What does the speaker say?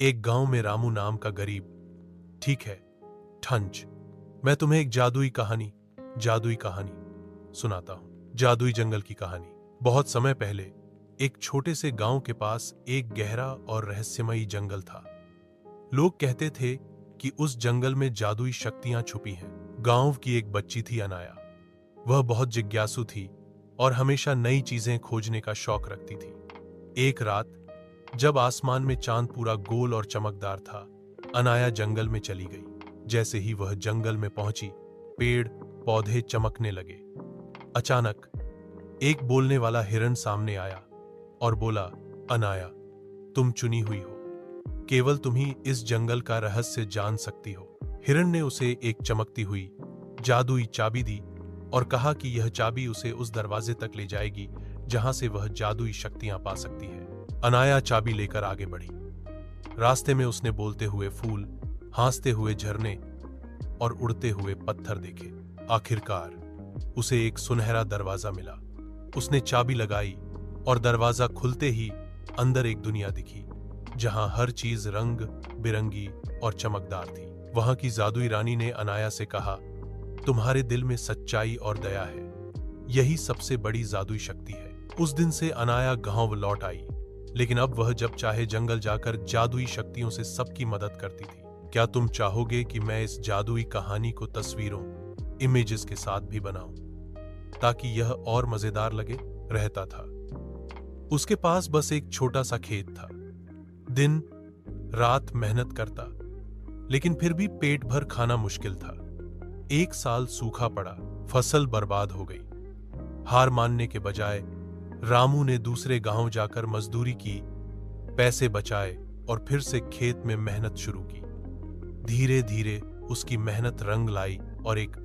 एक गांव में रामू नाम का गरीब, ठीक है, ठंच, मैं तुम्हें एक जादुई कहानी सुनाता हूं। जादुई जंगल की कहानी। बहुत समय पहले एक छोटे से गांव के पास एक गहरा और रहस्यमयी जंगल था। लोग कहते थे कि उस जंगल में जादुई शक्तियां छुपी हैं। गांव की एक बच्ची थी अनाया। वह बहुत जिज्ञासु थी और हमेशा नई चीजें खोजने का शौक रखती थी। एक रात जब आसमान में चांद पूरा गोल और चमकदार था, अनाया जंगल में चली गई। जैसे ही वह जंगल में पहुंची, पेड़ पौधे चमकने लगे। अचानक एक बोलने वाला हिरन सामने आया और बोला, अनाया, तुम चुनी हुई हो। केवल तुम ही इस जंगल का रहस्य जान सकती हो। हिरन ने उसे एक चमकती हुई जादुई चाबी दी और कहा कि यह चाबी उसे उस दरवाजे तक ले जाएगी जहां से वह जादुई शक्तियां पा सकती है। अनाया चाबी लेकर आगे बढ़ी। रास्ते में उसने बोलते हुए फूल, हंसते हुए झरने और उड़ते हुए पत्थर देखे। आखिरकार उसे एक सुनहरा दरवाजा मिला। उसने चाबी लगाई और दरवाजा खुलते ही अंदर एक दुनिया दिखी जहां हर चीज रंग बिरंगी और चमकदार थी। वहां की जादुई रानी ने अनाया से कहा, तुम्हारे दिल में सच्चाई और दया है, यही सबसे बड़ी जादुई शक्ति है। उस दिन से अनाया गांव लौट आई, लेकिन अब वह जब चाहे जंगल जाकर जादुई शक्तियों से सबकी मदद करती थी। क्या तुम चाहोगे कि मैं इस जादुई कहानी को तस्वीरों, इमेजेस के साथ भी बनाऊं, ताकि यह और मजेदार लगे? रहता था उसके पास बस एक छोटा सा खेत था। दिन रात मेहनत करता, लेकिन फिर भी पेट भर खाना मुश्किल था। एक साल सूखा पड़ा, फसल बर्बाद हो गई। हार मानने के बजाय रामू ने दूसरे गांव जाकर मजदूरी की, पैसे बचाए और फिर से खेत में मेहनत शुरू की। धीरे धीरे उसकी मेहनत रंग लाई और एक